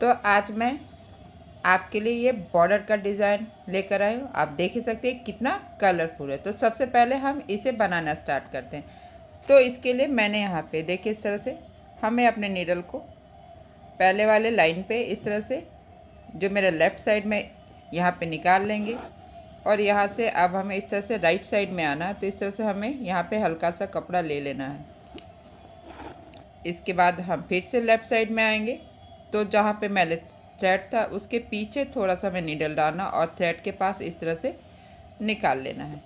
तो आज मैं आपके लिए ये बॉर्डर का डिज़ाइन लेकर आई हूँ। आप देख ही सकते हैं कितना कलरफुल है। तो सबसे पहले हम इसे बनाना स्टार्ट करते हैं। तो इसके लिए मैंने यहाँ पे देखिए इस तरह से हमें अपने नीडल को पहले वाले लाइन पे इस तरह से जो मेरे लेफ़्ट साइड में यहाँ पे निकाल लेंगे और यहाँ से अब हमें इस तरह से राइट साइड में आना है। तो इस तरह से हमें यहाँ पे हल्का सा कपड़ा ले लेना है। इसके बाद हम फिर से लेफ़्ट साइड में आएंगे। तो जहाँ पे मैंने थ्रेड था उसके पीछे थोड़ा सा मैं नीडल डालना और थ्रेड के पास इस तरह से निकाल लेना है।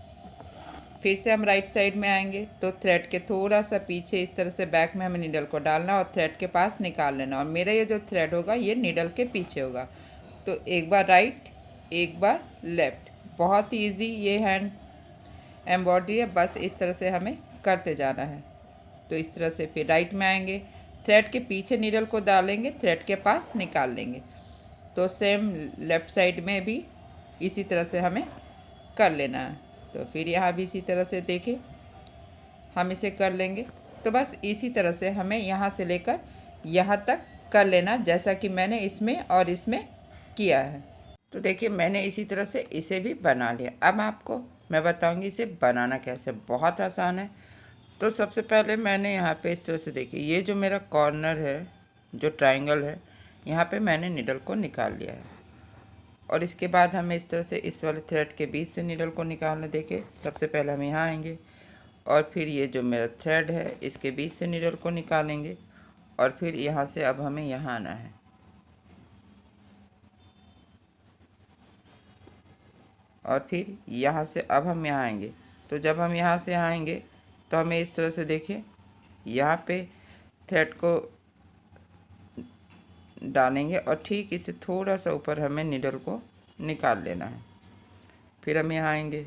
फिर से हम राइट साइड में आएंगे तो थ्रेड के थोड़ा सा पीछे इस तरह से बैक में हमें नीडल को डालना और थ्रेड के पास निकाल लेना। और मेरा ये जो थ्रेड होगा ये नीडल के पीछे होगा। तो एक बार राइट, एक बार लेफ़्ट। बहुत ही ईजी ये हैंड एम्ब्रॉयडरी है, बस इस तरह से हमें करते जाना है। तो इस तरह से फिर राइट में आएंगे, थ्रेड के पीछे नीडल को डालेंगे, थ्रेड के पास निकाल लेंगे। तो सेम लेफ़्ट साइड में भी इसी तरह से हमें कर लेना है। तो फिर यहाँ भी इसी तरह से देखें हम इसे कर लेंगे। तो बस इसी तरह से हमें यहाँ से लेकर यहाँ तक कर लेना, जैसा कि मैंने इसमें और इसमें किया है। तो देखिए मैंने इसी तरह से इसे भी बना लिया। अब आपको मैं बताऊंगी इसे बनाना कैसे। बहुत आसान है। तो सबसे पहले मैंने यहाँ पे इस तरह से देखिए ये जो मेरा कॉर्नर है, जो ट्रायंगल है, यहाँ पे मैंने नीडल को निकाल लिया है। और इसके बाद हमें इस तरह से इस वाले थ्रेड के बीच से नीडल को निकालना। देखिए सबसे पहले हम यहाँ आएंगे और फिर ये जो मेरा थ्रेड है इसके बीच से नीडल को निकालेंगे और फिर यहाँ से अब हमें यहाँ आना है। और फिर यहाँ से अब हम यहाँ आएंगे। तो जब हम यहाँ से आएंगे तो हमें इस तरह से देखिए यहाँ पे थ्रेड को डालेंगे और ठीक इससे थोड़ा सा ऊपर हमें नीडल को निकाल लेना है। फिर हम यहाँ आएंगे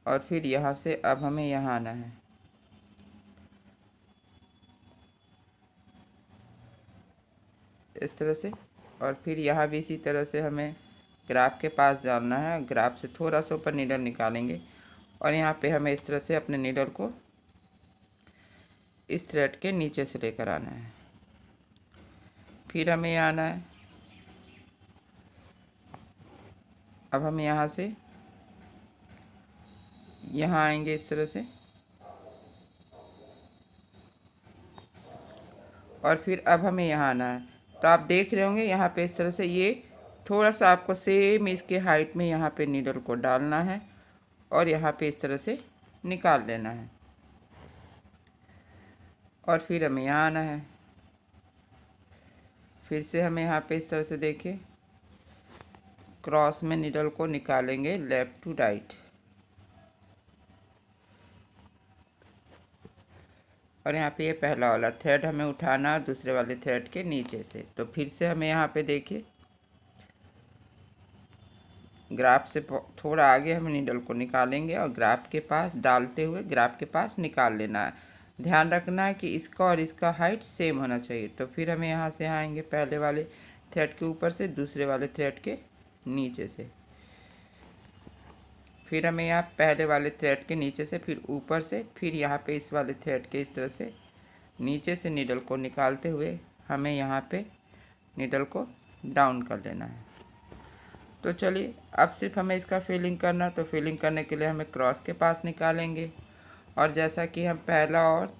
और फिर यहाँ से अब हमें यहाँ आना है। इस तरह से। और फिर यहाँ भी इसी तरह से हमें ग्राफ के पास जाना है। ग्राफ से थोड़ा सा ऊपर नीडल निकालेंगे और यहाँ पे हमें इस तरह से अपने नीडल को इस थ्रेड के नीचे से लेकर आना है। फिर हमें यहाँ आना है। अब हम यहाँ से यहाँ आएंगे इस तरह से और फिर अब हमें यहाँ आना है। तो आप देख रहे होंगे यहाँ पे इस तरह से ये थोड़ा सा आपको सेम इसके हाइट में यहाँ पे नीडल को डालना है और यहाँ पे इस तरह से निकाल लेना है। और फिर हमें यहाँ आना है। फिर से हमें यहाँ पे इस तरह से देखिए क्रॉस में नीडल को निकालेंगे लेफ़्ट टू राइट। और यहाँ पे ये पहला वाला थ्रेड हमें उठाना दूसरे वाले थ्रेड के नीचे से। तो फिर से हमें यहाँ पे देखिए ग्राफ से थोड़ा आगे हम नीडल को निकालेंगे और ग्राफ के पास डालते हुए ग्राफ के पास निकाल लेना है। ध्यान रखना है कि इसका और इसका हाइट सेम होना चाहिए। तो फिर हमें यहाँ से आएंगे पहले वाले थ्रेड के ऊपर से दूसरे वाले थ्रेड के नीचे से। फिर हमें यहाँ पहले वाले थ्रेड के नीचे से फिर ऊपर से फिर यहाँ पे इस वाले थ्रेड के इस तरह से नीचे से नीडल को निकालते हुए हमें यहाँ पे नीडल को डाउन कर लेना है। तो चलिए अब सिर्फ हमें इसका फिलिंग करना। तो फिलिंग करने के लिए हमें क्रॉस के पास निकालेंगे और जैसा कि हम पहला और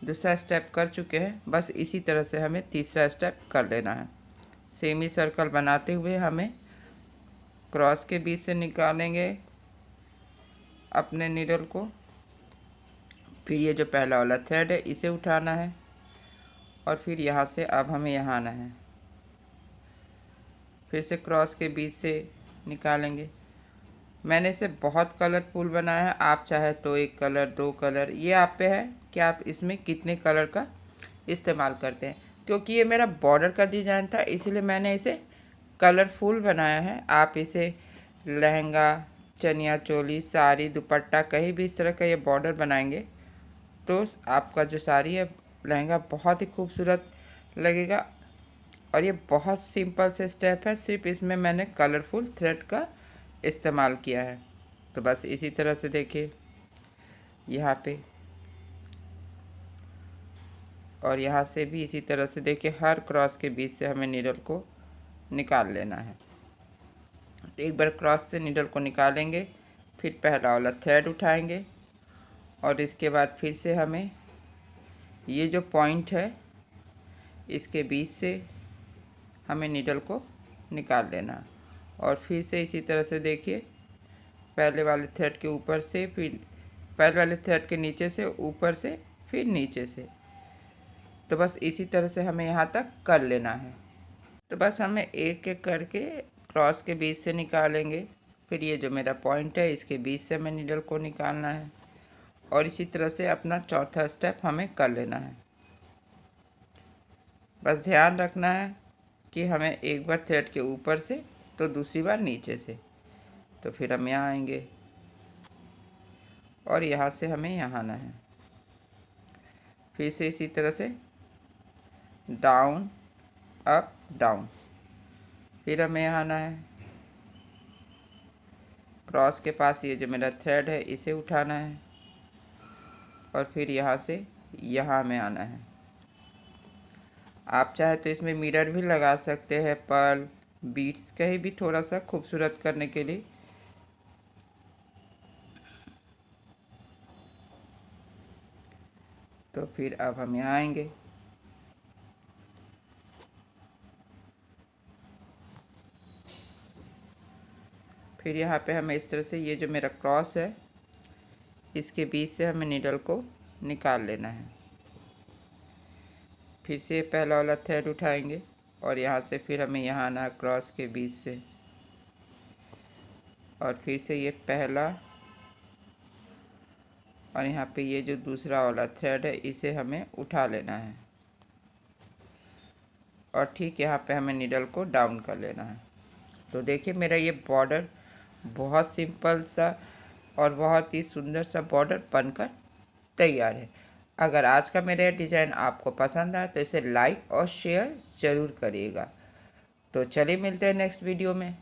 दूसरा स्टेप कर चुके हैं बस इसी तरह से हमें तीसरा स्टेप कर लेना है। सेमी सर्कल बनाते हुए हमें क्रॉस के बीच से निकालेंगे अपने नीडल को। फिर ये जो पहला वाला थ्रेड है इसे उठाना है और फिर यहाँ से अब हमें यहाँ आना है। फिर से क्रॉस के बीच से निकालेंगे। मैंने इसे बहुत कलरफुल बनाया है। आप चाहे तो एक कलर, दो कलर, ये आप पे है कि आप इसमें कितने कलर का इस्तेमाल करते हैं। क्योंकि ये मेरा बॉर्डर का डिज़ाइन था इसलिए मैंने इसे कलरफुल बनाया है। आप इसे लहंगा, चनिया चोली, साड़ी, दुपट्टा कहीं भी इस तरह का ये बॉर्डर बनाएंगे तो आपका जो साड़ी है, लहंगा बहुत ही खूबसूरत लगेगा। और ये बहुत सिंपल से स्टेप है, सिर्फ इसमें मैंने कलरफुल थ्रेड का इस्तेमाल किया है। तो बस इसी तरह से देखिए यहाँ पे और यहाँ से भी इसी तरह से देखिए हर क्रॉस के बीच से हमें नीडल को निकाल लेना है। एक बार क्रॉस से नीडल को निकालेंगे, फिर पहला वाला थ्रेड उठाएंगे और इसके बाद फिर से हमें ये जो पॉइंट है इसके बीच से हमें नीडल को निकाल लेना और फिर से इसी तरह से देखिए पहले वाले थ्रेड के ऊपर से, फिर पहले वाले थ्रेड के नीचे से, ऊपर से, फिर नीचे से। तो बस इसी तरह से हमें यहाँ तक कर लेना है। तो बस हमें एक एक करके क्रॉस के बीच से निकालेंगे, फिर ये जो मेरा पॉइंट है इसके बीच से हमें नीडल को निकालना है और इसी तरह से अपना चौथा स्टेप हमें कर लेना है। बस ध्यान रखना है कि हमें एक बार थ्रेड के ऊपर से तो दूसरी बार नीचे से। तो फिर हम यहाँ आएंगे और यहाँ से हमें यहाँ आना है, फिर से इसी तरह से डाउन अप डाउन, फिर हमें यहाँ आना है, क्रॉस के पास ये जो मेरा थ्रेड है इसे उठाना है और फिर यहाँ से यहाँ हमें आना है। आप चाहे तो इसमें मिरर भी लगा सकते हैं, पर्ल बीट्स कहीं भी थोड़ा सा खूबसूरत करने के लिए। तो फिर अब हम यहाँ आएंगे, फिर यहाँ पे हमें इस तरह से ये जो मेरा क्रॉस है इसके बीच से हमें नीडल को निकाल लेना है। फिर से पहला वाला थ्रेड उठाएंगे और यहाँ से फिर हमें यहाँ आना है क्रॉस के बीच से और फिर से ये पहला और यहाँ पे ये जो दूसरा वाला थ्रेड है इसे हमें उठा लेना है और ठीक यहाँ पे हमें नीडल को डाउन कर लेना है। तो देखिए मेरा ये बॉर्डर बहुत सिंपल सा और बहुत ही सुंदर सा बॉर्डर बनकर तैयार है। अगर आज का मेरा डिज़ाइन आपको पसंद आए तो इसे लाइक और शेयर ज़रूर करिएगा। तो चलिए मिलते हैं नेक्स्ट वीडियो में।